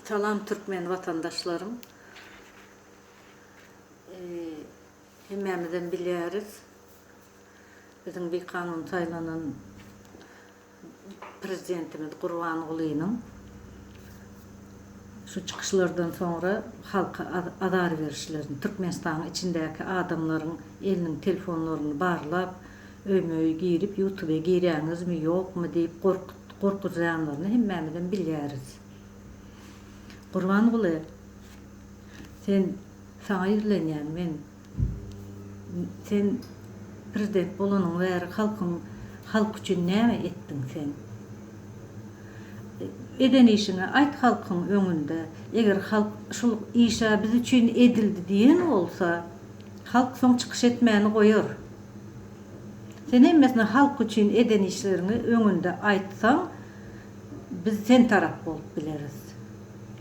Salam Türkmen vatandaşlarım. Hemmemizden bilýäris. Bizim bir kanun saylanan prezidentimiz Gurbanulynyň şu çıkışlardan sonra halka adar berişlerini, Türkmenistanyň içindäki adamlaryň eliniň telefonlaryny barlap, öýmöý girip YouTube'a girýäňizmi ýokmy diýip gorkutjanlaryny hemmemizden bilýäris. Gurbanuly, sen saňa ýerlenýän men. Sen prezident bolanyň bäri halk üçin näme etdiň sen? Eden işini aýt halkyň öňünde. Eger halk şol işe biz üçin edildi diýen bolsa, halk soň çykyş etmäni goýar. Sen hemmesini halk üçin eden işlerini öňünde aýtsaň, biz sen tarap bolup bileris.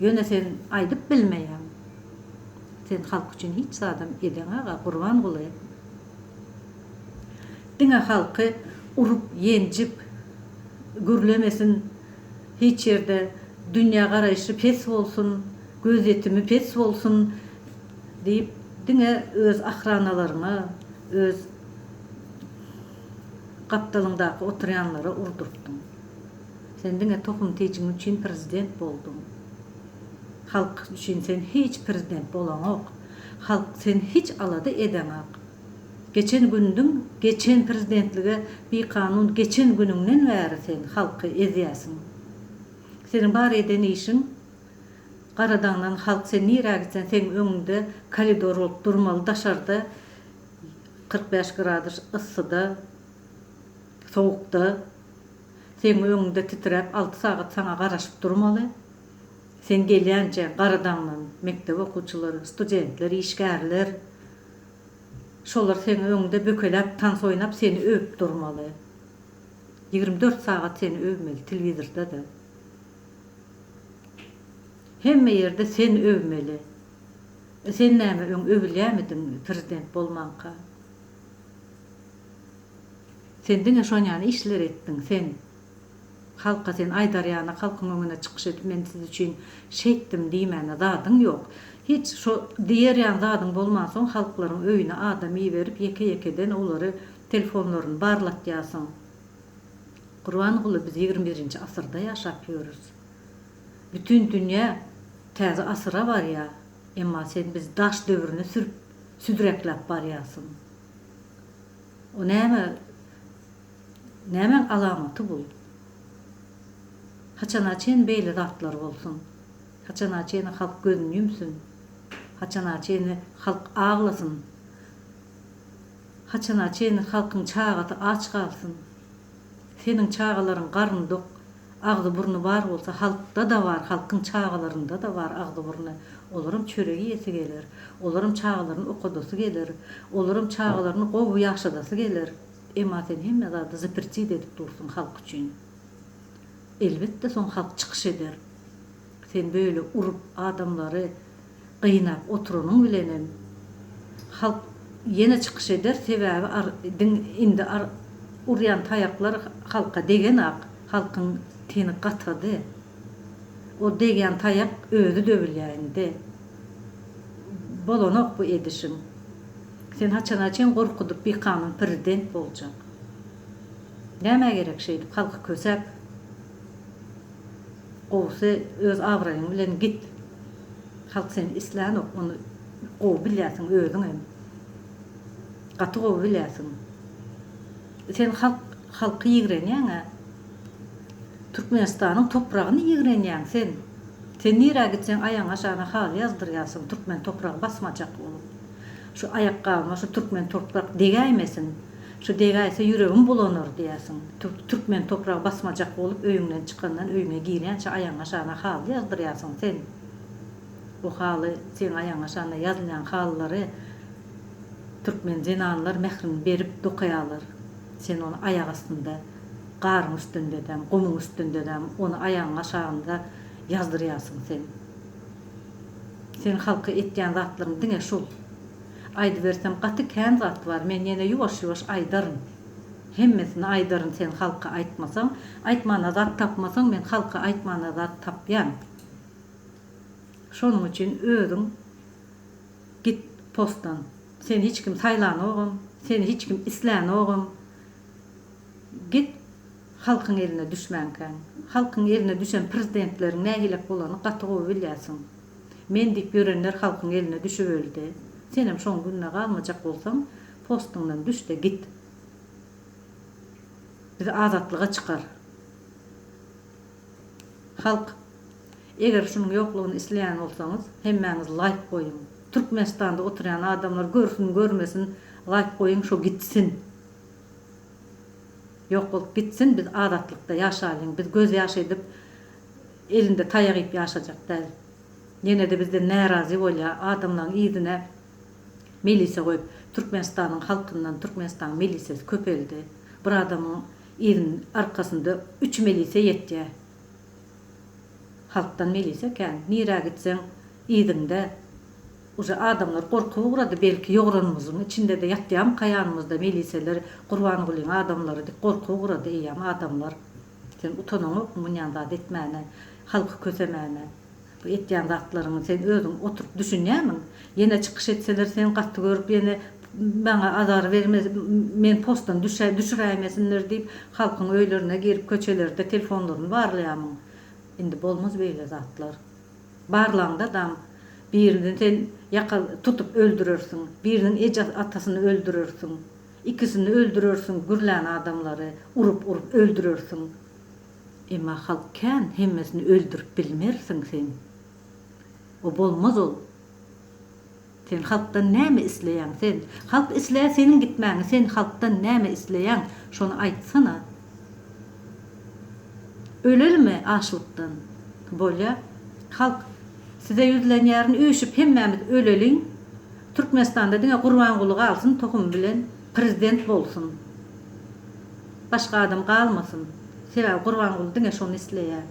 Ýöne sen aýdyp bilmeýän. Sen halk üçin hiç zadam eden aga Gurbanuly. Diňe halky urup, ýenjip, gürlemesin, hiç ýerde dünýä garaýşy pes bolsun, göz etimi pes bolsun diýip diňe öz ahranalaryna, öz gapdalyňdaky oturýanlara urdurtdyň. Sen diňe tohum tejiň üçin prezident boldun. Halk üçin sen hiç prezident bolanok. Halk sen hiç alady edeňak. Geçen prezidentlige bir kanun geçen gününden bäri sen halky ezýäsiň. Senin bar eden işin Garadaňdan halk sen nirä gitsen sen öňünde koridor bolup durmaly, daşarda 45 gradus ıssyda, sowukda sen öňünde titrep 6 sagat saňa garaşyp durmaly. Sen gelýänçe Garadaňdan mektep okuwçylary, studentler, işgärler şolar sen öňünde bökelep, tans oýnap seni öp durmaly. 24 sagat seni övmeli telewizorda da. Hemme ýerde sen övmeli. Sen näme öwülýärmidiň prezident bolmanka? Sen diňe şonýany işler etdiň sen. Halka sen aýdarýany halkyň öňüne çykyş edip men siz üçin şeýtdim diýmäne zadyň ýok. Hiç şo diýerýän zadyň bolmansoň halklaryň öýüne adam berip ýeke-ýekeden olary telefonlaryny barlatýasyň. Gurbanuly, biz 21-nji asyrda ýaşap ýörüs. Bütün dünýä täze asyra barýar. Emma sen biz daş döwrüne südreklep barýasyň. O näme alamaty bu? Haçana çen beýle zatlar bolsun. Haçana çen halk gözüni ýumsun. Haçana çen halk ağlasın. Haçana çen halkyň çagaty aç galsyn. Senin çagalaryň garny dok, agdy burnu bar bolsa halkda da bar, halkyň çagalarynda da bar agdy burnu. Olaryň çöregi ýese geler. Olaryň çagalaryny okudasy geler. Olaryň çagalaryny gowy ýaşadasy geler. Emma sen hemme zady zıpırçy edip dursun halk üçin. Elbette son halk çykyş eder. Sen böyle urup adamları gynap oturunyň bilenen halk ýene çykyş eder. Sebebi indi uryan taýaklar halka degen halkyň teni gatady. O degen taýak özü döwülýärinde. Bolanok bu edişim. Sen haçana çen gorkudyp bir kanun prezident boljak. Näme gerek şeýdi? Halky kösep gowsy öz awraýyň bilen git. Halk sen islanok, onu gow bilýärsiň özüň hem. Gaty gow bilýärsiň. Sen halky ýigrenýäň. Türkmenistanyň topragyny ýigrenýäň sen. Sen nirä gitsen aýaň aşagyna hal ýazdyrýasyň, Türkmen topragy basmajak bolup. Şu aýakka şu Türkmen toprak degäýmesin. Şu degäýse ýüregim bulanır diýäsiň. Türkmen topragy basmajak bolup öýüňden çykandan öýüme girýänçe aýaň aşagyna hal ýazdyrýasyň sen. Bu haly sen aýaň aşagyna ýazylýan hallary Türkmen zenanlar mehrini berip dokuýarlar. Sen onu aýak astynda, garyň üstünde-dem, gumuň üstünde-dem onu aýaň aşagynda ýazdyrýasyň sen. Sen halka etýän zatlaryň diňe şol. Aýdy bersem gaty kän zat bar, men ýene ýuwaş-ýuwaş aýdaryn. Hemmesini aýdaryn sen halka aýtmasaň, aýtmana zat tapmasaň men halka aýtmana zat tapýan. Şonuň üçin özüň git postdan. Seni hiç kim saýlanogam, seni hiç kim islenogam. Git halkyň eline düşmänkäň. Halkyň eline düşen prezidentleriň nähilek bolany gatygy bilýärsiň. Men diýip görenler halkyň eline düşüp öldi. Senem şoň günne galmajak bolsaň, postyňdan düş de git. Bizi azatlyga çykar. Halk, eger şunun ýoklugyny isleýän bolsaňyz, hemmäňiz like goýun. Türkmenistanda oturan adamlar görsün görmesin, like goýun, şo gitsin. Ýok bolup gitsin, biz azatlykda ýaşaýyn, biz göz ýaş edip elinde taýak ip ýaşajak däl. Ýene de bizden närazy bolýar, adamlaryň ýygyna milisiýa goýup, Türkmenistanyň halkyndan Türkmenistan milisiýasy köpeldi. Bir adamyň ýygynyň arkasynda 3 milisiýa ýetdi. Halktan milisiýa kän, nire gitseň ýygyňda Uja adamlar korkup uğradı, belki yoğranımızın içinde de yattıyam kayanımızda milisiyeler, Kurban Gulyň adamları dik korkup uğradı, iyam adamlar. Sen utanamok munyan da etmene, halkı kösemene. Bu etdiyan zatlarını sen özün oturup düşünýärmiň. Yine çıkış etseler sen gatty görüp yine bana azar vermez, men postdan düşüräýmesinler diýip halkyň öýlerine girip köçelerde telefonlaryny barlaýamyň. Indi bolmaz beýle zatlar. Barlanda dam birini sen tutup öldürürsün, birinin ece atasyny öldürürsün, ikisini öldürürsün, gürlän adamları urup öldürürsün. Emma halk kän hemmesini öldürüp bilmersin sen. O bolmaz ol. Sen halktan näme isleýän sen? Halk isleýär senin gitmäňi, sen halktan näme isleýän? Şonu aýtsana. Ölermi açlykdan? Bolýa. Halk size yüzlenýärini öýüşüp hemmämiz öleliň. Türkmenistanda diňe Kurban Guly galsyn, tohum bilen prezident bolsun. Başga adam galmasyn. Sebäbi Kurban Guly diňe şonu isleýär.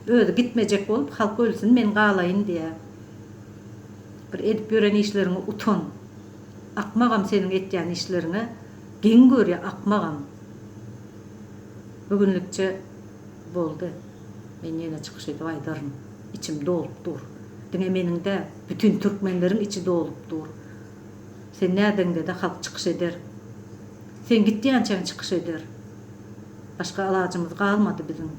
Özü gitmejek bolup halk ölsün, men galaýyn diýär. Bir edip gören işlerini utan. Akmagam senin etdiğin işlerini. Gen görýär, akmagam. Bugünlükçe boldu. Men ýene çykyş edip aýdarym. İçim dolup dur. Diňe meniň de bütün türkmenleriň içi dolup dur. Sen nädende de halk çykyş eder. Sen gitdiýänçe çykyş eder. Başka alajymyz galmady bizim.